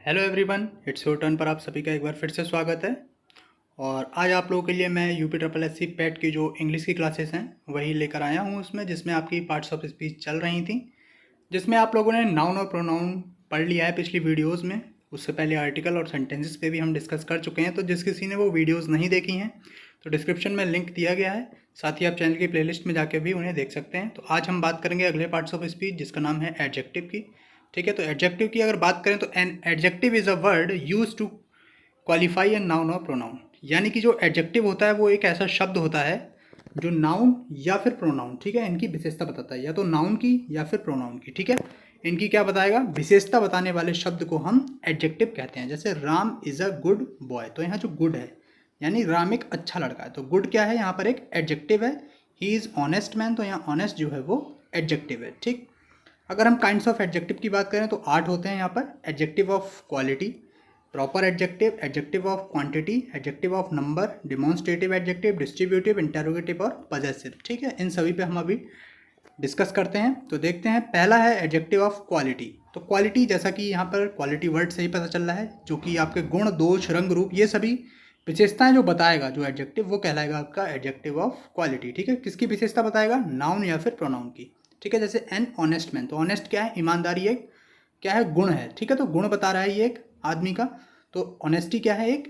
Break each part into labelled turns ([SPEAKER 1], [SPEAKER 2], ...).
[SPEAKER 1] Hello everyone, it's your turn पर आप सभी का एक बार फिर से स्वागत है। और आज आप लोगों के लिए मैं यूपी ट्रिपल एस सी पेट की जो इंग्लिश की क्लासेस हैं वही लेकर आया हूँ उसमें, जिसमें आपकी पार्ट्स ऑफ स्पीच चल रही थी, जिसमें आप लोगों ने नाउन और प्रोनाउन पढ़ लिया है पिछली वीडियोस में। उससे पहले आर्टिकल और सेंटेंसेस पे भी हम डिस्कस कर चुके हैं, तो जिस किसी ने वो वीडियोस नहीं देखी हैं तो डिस्क्रिप्शन में लिंक दिया गया है, साथ ही आप चैनल की प्लेलिस्ट में जाके भी उन्हें देख सकते हैं। तो आज हम बात करेंगे अगले पार्ट्स ऑफ स्पीच जिसका नाम है एडजेक्टिव की। ठीक है, तो एडजेक्टिव की अगर बात करें तो an adjective is a word used to qualify a noun और प्रोनाउन। यानी कि जो एडजेक्टिव होता है वो एक ऐसा शब्द होता है जो नाउन या फिर प्रोनाउन, ठीक है, इनकी विशेषता बताता है, या तो नाउन की या फिर प्रोनाउन की। ठीक है, इनकी क्या बताएगा, विशेषता बताने वाले शब्द को हम एडजेक्टिव कहते हैं। जैसे Ram is a good boy, तो यहाँ जो गुड है यानी राम एक अच्छा लड़का है, तो गुड क्या है, यहाँ पर एक एडजेक्टिव है। ही इज़ ऑनेस्ट मैन, तो यहाँ ऑनेस्ट जो है वो एडजेक्टिव है। ठीक, अगर हम काइंड्स ऑफ एडजेक्टिव की बात करें तो 8 होते हैं यहाँ पर। Adjective of quality, proper adjective, adjective of quantity, adjective of number, demonstrative adjective, distributive, interrogative और पजेसिव। ठीक है, इन सभी पे हम अभी डिस्कस करते हैं। तो देखते हैं, पहला है एडजेक्टिव ऑफ क्वालिटी। तो क्वालिटी, जैसा कि यहाँ पर क्वालिटी वर्ड से ही पता चल रहा है, जो कि आपके गुण, दोष, रंग, रूप, ये सभी विशेषताएं जो बताएगा जो एडजेक्टिव, वो कहलाएगा आपका एडजेक्टिव ऑफ क्वालिटी। ठीक है, किसकी विशेषता बताएगा, नाउन या फिर प्रोनाउन की। ठीक है, जैसे एन ऑनेस्ट मैन, तो ऑनेस्ट क्या है, ईमानदारी एक क्या है, गुण है। ठीक है, तो गुण बता रहा है ये एक आदमी का, तो ऑनेस्टी क्या है, एक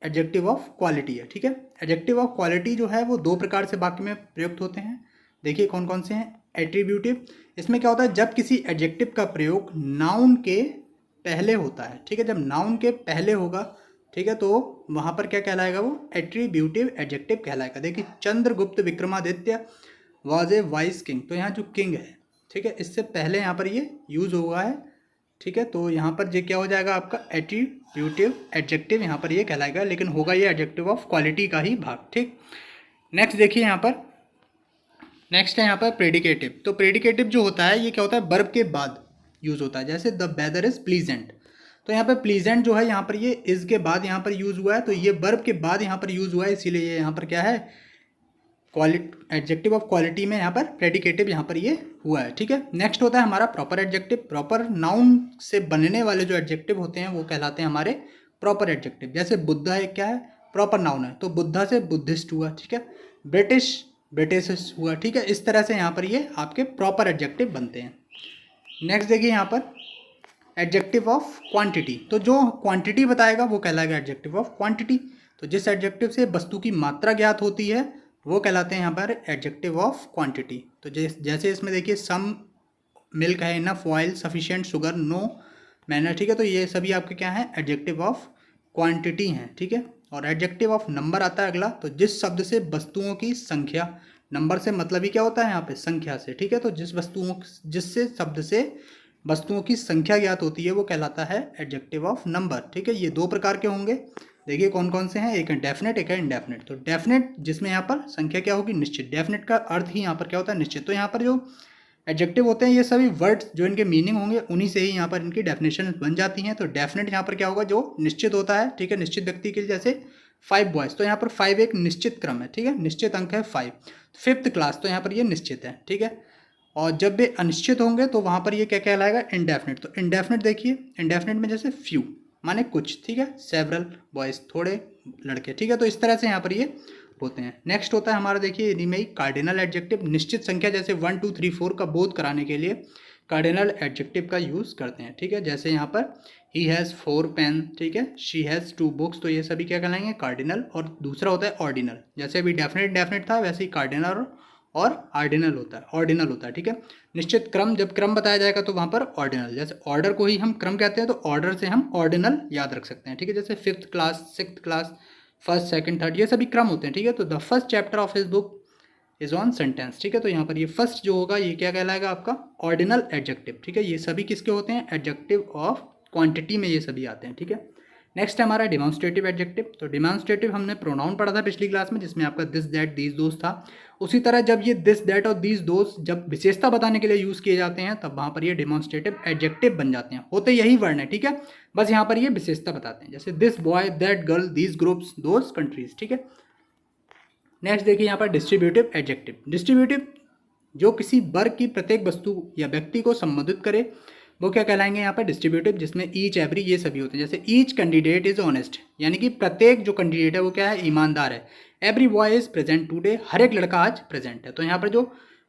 [SPEAKER 1] एडजेक्टिव ऑफ क्वालिटी है। ठीक है, एडजेक्टिव ऑफ क्वालिटी जो है वो दो प्रकार से वाक्य में प्रयुक्त होते हैं। देखिए कौन कौन से हैं। एट्रीब्यूटिव, इसमें क्या होता है, जब किसी एडजेक्टिव का प्रयोग नाउन के पहले होता है। ठीक है, जब नाउन के पहले होगा, ठीक है, तो वहाँ पर क्या कहलाएगा, वो एट्रीब्यूटिव एडजेक्टिव कहलाएगा। देखिए, Chandragupta Vikramaditya was a vice king, तो यहाँ जो किंग है, ठीक है, इससे पहले यहाँ पर ये यूज़ हुआ है। ठीक है, तो यहाँ पर ये क्या हो जाएगा, आपका एट्रीब्यूटिव एडजेक्टिव यहाँ पर ये कहलाएगा, लेकिन होगा ये एडजेक्टिव ऑफ क्वालिटी का ही भाग। ठीक, नेक्स्ट देखिए यहाँ पर, नेक्स्ट है यहाँ पर प्रेडिकेटिव। तो प्रेडिकेटिव जो होता है ये क्या होता है, वर्ब के बाद यूज़ होता है। जैसे द वेदर इज़ प्लीजेंट, तो यहाँ पर प्लीजेंट जो है यहाँ पर ये इज़ के बाद यहाँ पर यूज़ हुआ है, तो ये वर्ब के बाद यहाँ पर यूज़ हुआ है, इसीलिए ये यहाँ पर क्या है, क्वालिटी एडजेक्टिव ऑफ क्वालिटी में यहाँ पर प्रेडिकेटिव यहाँ पर ये हुआ है। ठीक है, नेक्स्ट होता है हमारा प्रॉपर एडजेक्टिव। प्रॉपर नाउन से बनने वाले जो एडजेक्टिव होते हैं वो कहलाते हैं हमारे प्रॉपर एडजेक्टिव। जैसे बुद्धा एक क्या है, प्रॉपर नाउन है, तो बुद्धा से बुद्धिस्ट हुआ। ठीक है, ब्रिटिश ब्रिटिश हुआ। ठीक है, इस तरह से यहाँ पर ये आपके प्रॉपर एडजेक्टिव बनते हैं। नेक्स्ट देखिए यहाँ पर एडजेक्टिव ऑफ क्वांटिटी, तो जो क्वांटिटी बताएगा वो कहलाएगा एडजेक्टिव ऑफ क्वांटिटी। तो जिस एडजेक्टिव से वस्तु की मात्रा ज्ञात होती है वो कहलाते हैं यहाँ पर एडजेक्टिव ऑफ क्वांटिटी। तो जैसे इसमें देखिए, सम मिल्क है, enough oil, sufficient sugar, no manner. ठीक है, तो ये सभी आपके क्या हैं, एडजेक्टिव ऑफ क्वांटिटी हैं। ठीक है, और एडजेक्टिव ऑफ नंबर आता है अगला। तो जिस शब्द से वस्तुओं की संख्या, नंबर से मतलब ही क्या होता है यहाँ पे, संख्या से। ठीक है, तो जिससे शब्द से वस्तुओं की संख्या ज्ञात होती है वो कहलाता है एडजेक्टिव ऑफ नंबर। ठीक है, ये दो प्रकार के होंगे। देखिए कौन कौन से हैं, एक है डेफिनेट, एक है इनडेफिनेट। तो डेफिनेट जिसमें यहाँ पर संख्या क्या होगी, निश्चित। डेफिनेट का अर्थ ही यहाँ पर क्या होता है, निश्चित। तो यहाँ पर जो एडजेक्टिव होते हैं ये सभी वर्ड्स जो इनके मीनिंग होंगे उन्हीं से ही यहाँ पर इनकी डेफिनेशन बन जाती हैं। तो डेफिनेट यहाँ पर क्या होगा, जो निश्चित होता है। ठीक है, निश्चित व्यक्ति के लिए, जैसे 5 बॉयज़, तो यहाँ पर 5 एक निश्चित क्रम है। ठीक है, निश्चित अंक है 5। 5th क्लास, तो यहाँ पर ये निश्चित है। ठीक है, और जब वे अनिश्चित होंगे तो वहाँ पर ये क्या कहलाएगा, इनडेफिनेट। तो इनडेफिनेट देखिए, इनडेफिनेट में जैसे फ्यू माने कुछ, ठीक है, सेवरल बॉयज़ थोड़े लड़के। ठीक है, तो इस तरह से यहाँ पर ये होते हैं। नेक्स्ट होता है हमारा, देखिए इन्हीं में ही कार्डिनल एडजेक्टिव। निश्चित संख्या जैसे 1 2 3 4 का बोध कराने के लिए कार्डिनल एडजेक्टिव का यूज़ करते हैं। ठीक है, जैसे यहाँ पर ही हैज़ 4 पेन, ठीक है, शी हैज़ 2 बुक्स, तो ये सभी क्या कहलाएंगे, कार्डिनल। और दूसरा होता है ऑर्डिनल, जैसे अभी डेफिनेट डेफिनेट था वैसे ही कार्डिनल और ऑर्डिनल होता है, ऑर्डिनल होता है। ठीक है, निश्चित क्रम, जब क्रम बताया जाएगा तो वहाँ पर ऑर्डिनल। जैसे ऑर्डर को ही हम क्रम कहते हैं, तो ऑर्डर से हम ऑर्डिनल याद रख सकते हैं। ठीक है, जैसे 5th class, 6th class, first, second, third, ये सभी क्रम होते हैं। ठीक है, तो the first chapter of his book is on sentence. ठीक है, तो यहाँ पर ये फर्स्ट जो होगा ये क्या कहलाएगा, आपका ऑर्डिनल एडजेक्टिव। ठीक है, ये सभी किसके होते हैं, एडजेक्टिव ऑफ क्वांटिटी में ये सभी आते हैं। ठीक है, नेक्स्ट है हमारा डिमॉन्स्ट्रेटिव एडजेक्टिव। तो डिमॉन्स्ट्रेटिव हमने प्रोनाउन पढ़ा था पिछली क्लास में, जिसमें आपका दिस दैट दीज दोज था। उसी तरह जब ये दिस दैट और दीज दोज जब विशेषता बताने के लिए यूज़ किए जाते हैं तब वहाँ पर ये डिमॉन्स्ट्रेटिव एडजेक्टिव बन जाते हैं। होते यही वर्ण है। ठीक है, बस यहाँ पर ये विशेषता बताते हैं, जैसे this boy, that girl, these groups, those countries. ठीक है, नेक्स्ट देखिए यहाँ पर डिस्ट्रीब्यूटिव एडजेक्टिव। डिस्ट्रीब्यूटिव जो किसी वर्ग की प्रत्येक वस्तु या व्यक्ति को संबोधित करे, वो क्या कहलाएंगे यहाँ पर डिस्ट्रीब्यूटिव, जिसमें ईच एवरी ये सभी होते हैं। जैसे ईच कैंडिडेट इज ऑनेस्ट, यानी कि प्रत्येक जो कैंडिडेट है वो क्या है, ईमानदार है। Every boy is present today, हर एक लड़का आज प्रेजेंट है। तो यहाँ पर जो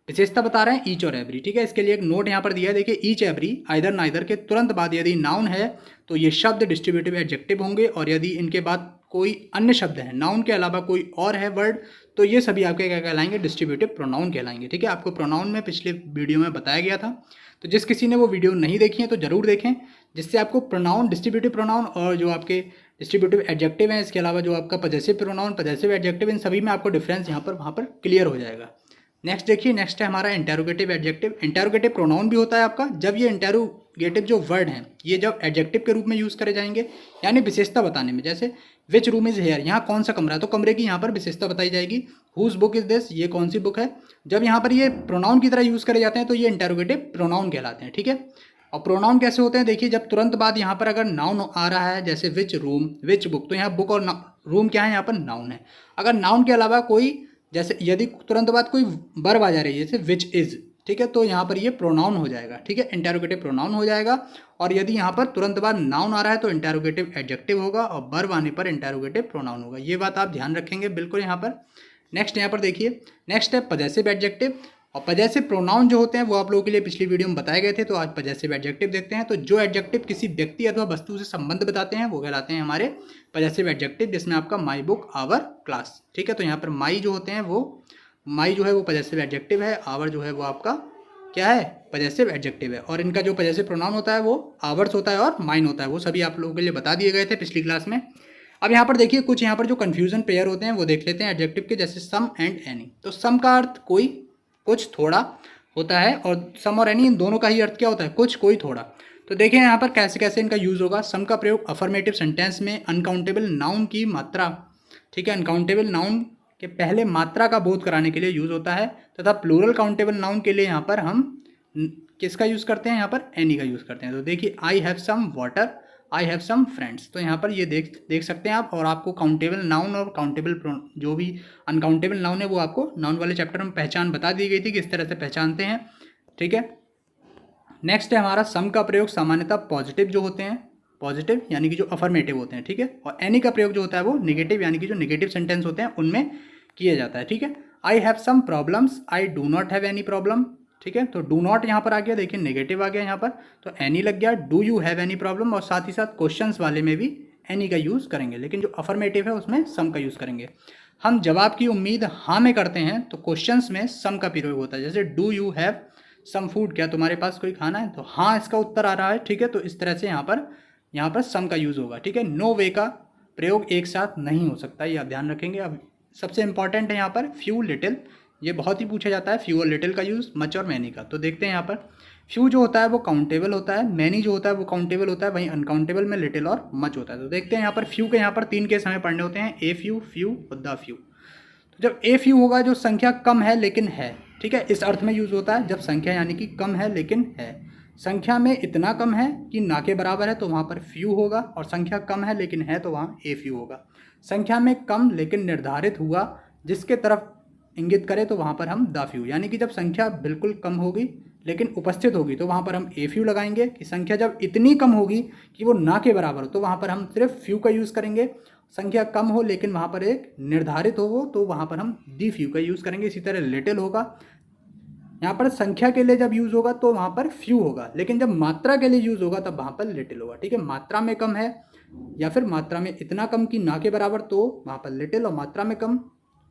[SPEAKER 1] विशेषता बता रहे हैं ईच और एवरी, ठीक है। इसके लिए एक नोट यहाँ पर दिया है, देखिए ईच एवरी आइदर नाइदर के तुरंत बाद यदि नाउन है तो ये शब्द डिस्ट्रीब्यूटिव एडजेक्टिव होंगे, और यदि इनके बाद कोई अन्य शब्द है, नाउन के अलावा कोई और है वर्ड, तो ये सभी आपके क्या कहलाएंगे, डिस्ट्रीब्यूटिव प्रोनाउन कहलाएंगे, ठीक है। आपको प्रोनाउन में पिछले वीडियो में बताया गया था, तो जिस किसी ने वो वीडियो नहीं देखी है तो जरूर देखें, जिससे आपको प्रोनाउन, डिस्ट्रीब्यूटिव प्रोनाउन और जो आपके डिस्ट्रीब्यूटिव एडजेक्टिव हैं, इसके अलावा जो आपका पजेसिव प्रोनाउन, पजेसिव एडजेक्टिव, इन सभी में आपको डिफरेंस यहाँ पर वहाँ पर क्लियर हो जाएगा। नेक्स्ट देखिए, नेक्स्ट है हमारा इंटेरोगेटिव एडजेक्टिव। इंटेरोगेटिव प्रोनाउन भी होता है आपका जब ये इंटेरोगेटिव जो वर्ड हैं ये जब एडजेक्टिव के रूप में यूज़ करे जाएंगे, यानी विशेषता बताने में। जैसे विच रूम इज़ हेयर, यहाँ कौन सा कमरा है, तो कमरे की यहाँ पर विशेषता बताई जाएगी। हुज बुक इज़ दिस, ये कौन सी बुक है। जब यहाँ पर ये प्रोनाउन की तरह यूज़ करे जाते हैं तो ये इंटेरोगेटिव प्रोनाउन कहलाते हैं, ठीक है। और प्रोनाउन कैसे होते हैं, देखिए जब तुरंत बाद यहाँ पर अगर नाउन आ रहा है, जैसे विच रूम, विच बुक, तो यहाँ बुक और रूम क्या है, यहाँ पर नाउन है। अगर नाउन के अलावा कोई, जैसे यदि तुरंत बाद कोई वर्ब आ जा रही है, जैसे विच इज़, ठीक है, तो यहाँ पर ये प्रोनाउन हो जाएगा, ठीक है, इंटेरोगेटिव प्रोनाउन हो जाएगा। और यदि यहाँ पर तुरंत बाद नाउन आ रहा है तो इंटेरोगेटिव एडजेक्टिव होगा, और वर्ब आने पर इंटेरोगेटिव प्रोनाउन होगा। ये बात आप ध्यान रखेंगे बिल्कुल यहाँ पर। नेक्स्ट यहाँ पर देखिए, नेक्स्ट है पजेसिव एडजेक्टिव। और पजेसिव प्रोनाउन जो होते हैं वो आप लोगों के लिए पिछली वीडियो में बताए गए थे, तो आज पजेसिव एडजेक्टिव देखते हैं। तो जो एडजेक्टिव किसी व्यक्ति अथवा वस्तु से संबंध बताते हैं वो कहलाते हैं हमारे पजेसिव एडजेक्टिव, जिसमें आपका माई बुक, आवर, क्लास, ठीक है। तो यहाँ पर माई जो होते हैं वो, माई जो है वो पजेसिव एडजेक्टिव है, आवर जो है वो आपका क्या है, पजेसिव एडजेक्टिव है। और इनका जो पजेसिव प्रोनाउन होता है वो आवर्स होता है और माइन होता है, वो सभी आप लोगों के लिए बता दिए गए थे पिछली क्लास में। अब यहाँ पर देखिए कुछ यहाँ पर जो कन्फ्यूजन पेयर होते हैं वो देख लेते हैं एडजेक्टिव के, जैसे सम एंड एनी। तो सम का अर्थ कोई, कुछ, थोड़ा होता है, और सम और एनी इन दोनों का ही अर्थ क्या होता है, कुछ, कोई, थोड़ा। तो देखिए यहाँ पर कैसे कैसे इनका यूज़ होगा। सम का प्रयोग अफर्मेटिव सेंटेंस में अनकाउंटेबल नाउन की मात्रा, ठीक है, अनकाउंटेबल नाउन के पहले मात्रा का बोध कराने के लिए यूज़ होता है, तथा प्लूरल काउंटेबल नाउन के लिए यहाँ पर हम किसका यूज़ करते हैं, यहाँ पर एनी का यूज़ करते हैं। तो देखिए I have some water, I have some friends, तो यहाँ पर ये देख सकते हैं आप। और आपको काउंटेबल नाउन और काउंटेबल जो भी अनकाउंटेबल नाउन है वो आपको नाउन वाले चैप्टर में पहचान बता दी गई थी किस तरह से पहचानते हैं, ठीक है। नेक्स्ट है हमारा सम का प्रयोग सामान्यतः पॉजिटिव जो होते हैं, पॉजिटिव यानी कि जो अफर्मेटिव होते हैं, ठीक है। और एनी का प्रयोग जो होता है वो नेगेटिव, यानी कि जो नेगेटिव सेंटेंस होते हैं उनमें किया जाता है, ठीक है। I have some problems, I do not have any problem, ठीक है। तो डू नॉट यहाँ पर आ गया, देखिए नेगेटिव आ गया यहाँ पर, तो एनी लग गया। Do you have any problem, और साथ ही साथ क्वेश्चंस वाले में भी एनी का यूज़ करेंगे, लेकिन जो अफर्मेटिव है उसमें सम का यूज़ करेंगे। हम जवाब की उम्मीद हाँ में करते हैं तो क्वेश्चंस में सम का प्रयोग होता है, जैसे do you have some food, क्या तुम्हारे पास कोई खाना है, तो हाँ इसका उत्तर आ रहा है, ठीक है। तो इस तरह से यहाँ पर सम का यूज़ होगा, ठीक है। नो वे का प्रयोग एक साथ नहीं हो सकता, ये आप ध्यान रखेंगे। अब सबसे इंपॉर्टेंट है यहाँ पर फ्यू, लिटिल, ये बहुत ही पूछा जाता है, फ्यू और लिटिल का यूज़, मच और मैनी का। तो देखते हैं यहाँ पर फ्यू जो होता है वो काउंटेबल होता है, मैनी जो होता है वो काउंटेबल होता है, वहीं अनकाउंटेबल में लिटिल और मच होता है। तो देखते हैं यहाँ पर फ्यू के यहाँ पर 3 केस हमें पढ़ने होते हैं, ए फ्यू, फ्यू और द फ्यू। तो जब ए फ्यू होगा जो संख्या कम है लेकिन है, ठीक है, इस अर्थ में यूज़ होता है जब संख्या यानी कि कम है लेकिन है। संख्या में इतना कम है कि ना के बराबर है तो वहाँ पर फ्यू होगा, और संख्या कम है लेकिन है तो वहाँ ए फ्यू होगा। संख्या में कम लेकिन निर्धारित हुआ जिसके तरफ इंगित करें तो वहाँ पर हम द फ्यू, यानी कि जब संख्या बिल्कुल कम होगी लेकिन उपस्थित होगी तो वहाँ पर हम ए फ्यू लगाएंगे। कि संख्या जब इतनी कम होगी कि वो ना के बराबर हो तो वहाँ पर हम सिर्फ फ्यू का यूज़ करेंगे। संख्या कम हो लेकिन वहाँ पर एक निर्धारित हो वो, तो वहाँ पर हम दी फ्यू का यूज़ करेंगे। इसी तरह लिटिल होगा, यहाँ पर संख्या के लिए जब यूज़ होगा तो वहाँ पर फ्यू होगा, लेकिन जब मात्रा के लिए यूज़ होगा तब वहाँ पर लिटिल होगा, ठीक है। मात्रा में कम है या फिर मात्रा में इतना कम कि ना के बराबर तो वहाँ पर लिटिल, और मात्रा में कम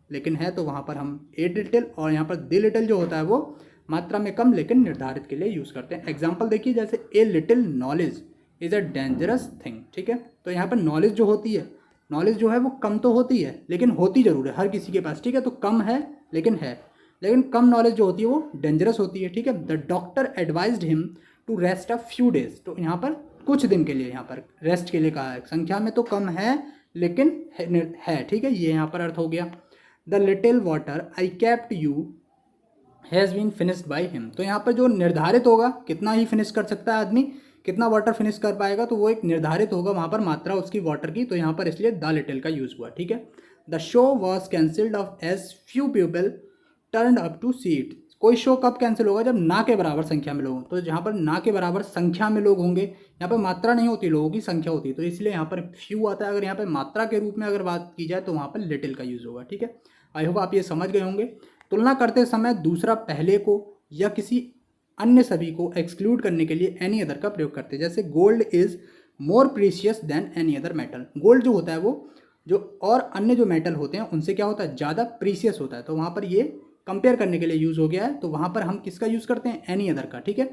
[SPEAKER 1] लेकिन है तो वहाँ पर हम ए लिटिल, और यहाँ पर दी लिटिल जो होता है वो मात्रा में कम लेकिन निर्धारित के लिए यूज़ करते हैं। एग्जाम्पल देखिए, जैसे a little knowledge is a dangerous thing, ठीक है। तो यहाँ पर नॉलेज जो होती है, नॉलेज जो है वो कम तो होती है लेकिन होती ज़रूर है हर किसी के पास, ठीक है। तो कम है लेकिन है, लेकिन कम नॉलेज जो होती है वो डेंजरस होती है, ठीक है। The doctor advised him to rest a few days, तो यहाँ पर कुछ दिन के लिए यहाँ पर रेस्ट के लिए कहा है। संख्या में तो कम है लेकिन है, ठीक है, ये यहाँ पर अर्थ हो गया। The little water I kept you has been finished by him, तो यहाँ पर जो निर्धारित होगा कितना ही फिनिश कर सकता है आदमी, कितना वाटर फिनिश कर पाएगा, तो वो एक निर्धारित होगा वहाँ पर मात्रा उसकी वाटर की, तो यहाँ पर इसलिए द लिटिल का यूज़ हुआ, ठीक है। The show was cancelled off as few people turn up to see it, कोई शो कब कैंसिल होगा, जब ना के बराबर संख्या में लोग हों। तो जहाँ पर ना के बराबर संख्या में लोग होंगे, यहाँ पर मात्रा नहीं होती, लोगों की संख्या होती है, तो इसलिए यहाँ पर फ्यू आता है। अगर यहाँ पर मात्रा के रूप में अगर बात की जाए तो वहाँ पर लिटिल का यूज़ होगा। ठीक है, आई होप आप ये समझ गए होंगे। तुलना करते समय दूसरा पहले को या किसी अन्य सभी को एक्सक्लूड करने के लिए एनी अदर का प्रयोग करते हैं। जैसे gold is more precious than any other metal. Gold जो होता है वो जो और अन्य जो मेटल होते हैं उनसे क्या होता है, ज़्यादा प्रीशियस होता है। तो वहाँ पर ये कंपेयर करने के लिए यूज़ हो गया है, तो वहाँ पर हम किसका यूज़ करते हैं, एनी अदर का। ठीक है,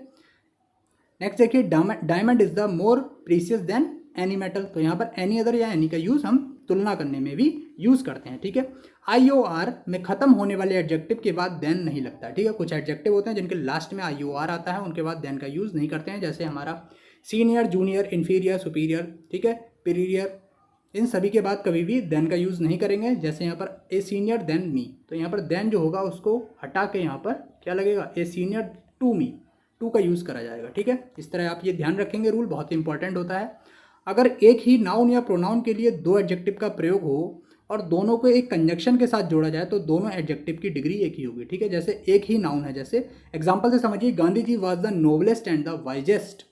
[SPEAKER 1] नेक्स्ट देखिए, diamond is the more precious than any metal. तो यहाँ पर एनी अदर या एनी का यूज़ हम तुलना करने में भी यूज़ करते हैं। ठीक है, IOR में ख़त्म होने वाले एडजेक्टिव के बाद देन नहीं लगता है। ठीक है, कुछ एडजेक्टिव होते हैं जिनके लास्ट में IOR आता है, उनके बाद देन का यूज़ नहीं करते हैं। जैसे हमारा सीनियर, जूनियर, इन्फीरियर, सुपीरियर, ठीक है, पीरियर, इन सभी के बाद कभी भी देन का यूज़ नहीं करेंगे। जैसे यहाँ पर ए सीनियर देन मी, तो यहाँ पर देन जो होगा उसको हटा के यहाँ पर क्या लगेगा, a senior to me, to का यूज़ करा जाएगा। ठीक है, इस तरह आप ये ध्यान रखेंगे, रूल बहुत इंपॉर्टेंट होता है। अगर एक ही नाउन या प्रोनाउन के लिए दो एडजेक्टिव का प्रयोग हो और दोनों को एक कंजक्शन के साथ जोड़ा जाए तो दोनों एडजेक्टिव की डिग्री एक ही होगी। ठीक है, जैसे एक ही नाउन है, जैसे एग्जाम्पल से समझिए, Gandhi ji was the noblest and the wisest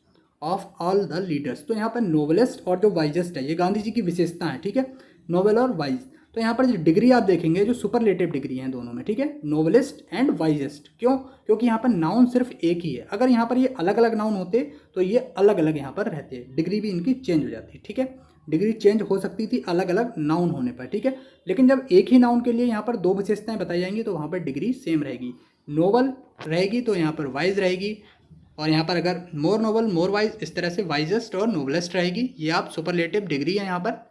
[SPEAKER 1] of all the leaders. तो यहाँ पर नोबलेस्ट और जो वाइजेस्ट है ये गांधी जी की विशेषता है। ठीक है, नोबल और वाइज। तो यहाँ पर जो डिग्री आप देखेंगे जो सुपरलेटिव डिग्री है दोनों में। ठीक है, नोबलेस्ट एंड वाइजेस्ट, क्यों, क्योंकि यहाँ पर नाउन सिर्फ एक ही है। अगर यहाँ पर ये अलग अलग नाउन होते तो ये अलग अलग यहाँ पर रहते, डिग्री भी इनकी चेंज हो जाती। ठीक है, डिग्री चेंज हो सकती थी अलग अलग नाउन होने पर। ठीक है, लेकिन जब एक ही नाउन के लिए यहाँ पर दो विशेषताएं बताई जाएंगी तो वहाँ पर डिग्री सेम रहेगी। नोबल रहेगी तो यहाँ पर वाइज रहेगी, और यहाँ पर अगर मोर नोबल, मोर वाइज, इस तरह से वाइजेस्ट और नोबलेस्ट रहेगी। ये आप सुपरलेटिव डिग्री है यहाँ पर।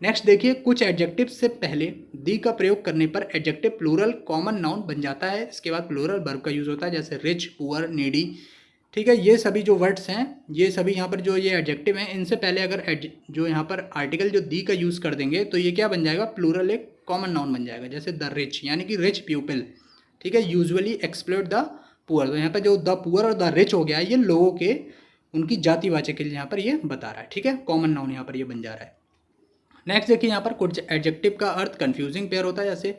[SPEAKER 1] नेक्स्ट देखिए, कुछ एडजेक्टिव से पहले दी का प्रयोग करने पर एडजेक्टिव प्लूरल कॉमन नाउन बन जाता है। इसके बाद प्लूरल वर्ब का यूज़ होता है, जैसे रिच, पुअर, नीडी। ठीक है, ये सभी जो वर्ड्स हैं, ये सभी यहाँ पर जो ये एडजेक्टिव हैं, इनसे पहले अगर जो यहाँ पर आर्टिकल जो दी का यूज़ कर देंगे तो ये क्या बन जाएगा, प्लूरल एक कॉमन नाउन बन जाएगा। जैसे द रिच, यानी कि रिच पीपल। ठीक है, यूजुअली एक्सप्लॉइट द पुअर। तो यहाँ पर जो द पुअर और द रिच हो गया, ये लोगों के उनकी जातिवाचक के लिए यहाँ पर ये बता रहा है। ठीक है, कॉमन नाउन यहाँ पर ये बन जा रहा है। नेक्स्ट देखिए, यहाँ पर कुछ एडजेक्टिव का अर्थ कंफ्यूजिंग पेयर होता है, जैसे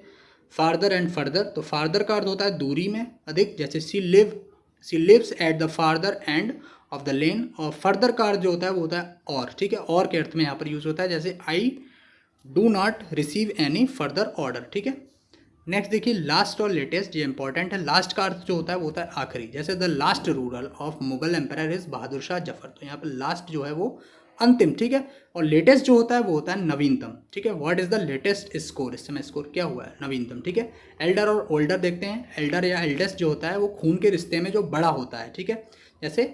[SPEAKER 1] फार्दर एंड फर्दर। तो फार्दर का अर्थ होता है दूरी में अधिक, जैसे she lives at the farther end of the lane. और फर्दर का अर्थ जो होता है वो होता है और। ठीक है, और के अर्थ में यहाँ पर यूज़ होता है, जैसे आई do not receive any further order. ठीक है, नेक्स्ट देखिए, लास्ट और लेटेस्ट, ये इंपॉर्टेंट है। लास्ट का अर्थ जो होता है वो होता है आखिरी, जैसे the last ruler of Mughal empire is Bahadur Shah Zafar. तो यहाँ पर लास्ट जो है वो अंतिम। ठीक है, और लेटेस्ट जो होता है वो होता है नवीनतम। ठीक है, what is the latest score, इस समय स्कोर क्या हुआ है, नवीनतम। ठीक है, एल्डर और ओल्डर देखते हैं। एल्डर या एल्डेस्ट जो होता है वो खून के रिश्ते में जो बड़ा होता है। ठीक है, जैसे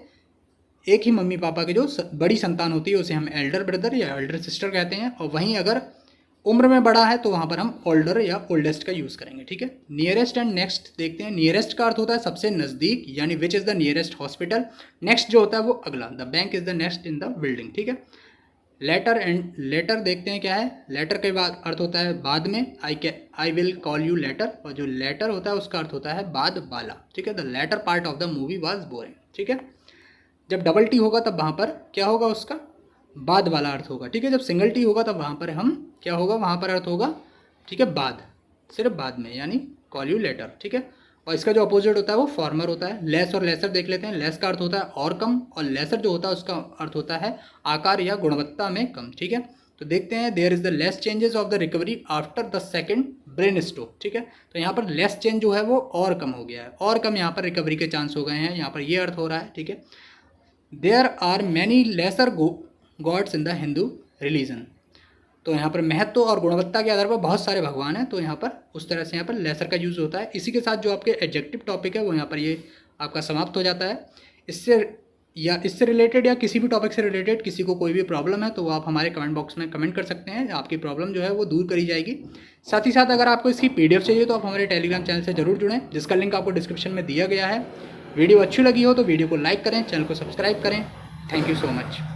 [SPEAKER 1] एक ही मम्मी पापा के जो बड़ी संतान होती है उसे हम एल्डर ब्रदर या एल्डर सिस्टर कहते हैं, और वहीं अगर उम्र में बड़ा है तो वहाँ पर हम ओल्डर या ओल्डेस्ट का यूज़ करेंगे। ठीक है, नियरेस्ट एंड नेक्स्ट देखते हैं। नियरेस्ट का अर्थ होता है सबसे नज़दीक, यानी which is the nearest hospital. Next जो होता है वो अगला, the bank is the next in the building. ठीक है, लेटर एंड लेटर देखते हैं क्या है। लेटर के बाद अर्थ होता है बाद में, I will call you later, और जो लेटर होता है उसका अर्थ होता है बाद वाला। ठीक है, the latter part of the movie was boring. ठीक है, जब डबल टी होगा तब वहाँ पर क्या होगा, उसका बाद वाला अर्थ होगा। ठीक है, जब सिंगल टी होगा तब वहाँ पर हम क्या होगा, वहाँ पर अर्थ होगा, ठीक है, बाद, सिर्फ बाद में, यानी कॉल यू लेटर। ठीक है, और इसका जो अपोजिट होता है वो फॉर्मर होता है। लेस और लेसर देख लेते हैं। लेस का अर्थ होता है और कम, और लेसर जो होता है उसका अर्थ होता है आकार या गुणवत्ता में कम। ठीक है, तो देखते हैं, there is the less changes of the recovery after the second brain stroke. ठीक है, तो यहाँ पर लेस चेंज जो है वो और कम हो गया है, और कम यहाँ पर रिकवरी के चांस हो गए हैं, यहाँ पर ये अर्थ हो रहा है। ठीक है, there are many lesser gods in the Hindu religion. तो यहाँ पर महत्व और गुणवत्ता के आधार पर बहुत सारे भगवान हैं, तो यहाँ पर उस तरह से यहाँ पर लेसर का यूज़ होता है। इसी के साथ जो आपके एडजेक्टिव टॉपिक है वो यहाँ पर ये आपका समाप्त हो जाता है। इससे रिलेटेड या किसी भी टॉपिक से रिलेटेड किसी को कोई भी प्रॉब्लम है तो वो आप हमारे कमेंट बॉक्स में कमेंट कर सकते हैं, आपकी प्रॉब्लम जो है वो दूर करी जाएगी। साथ ही साथ अगर आपको इसकी PDF चाहिए तो आप हमारे टेलीग्राम चैनल से जरूर जुड़ें, जिसका लिंक आपको डिस्क्रिप्शन में दिया गया है। वीडियो अच्छी लगी हो तो वीडियो को लाइक करें, चैनल को सब्सक्राइब करें। Thank you so much.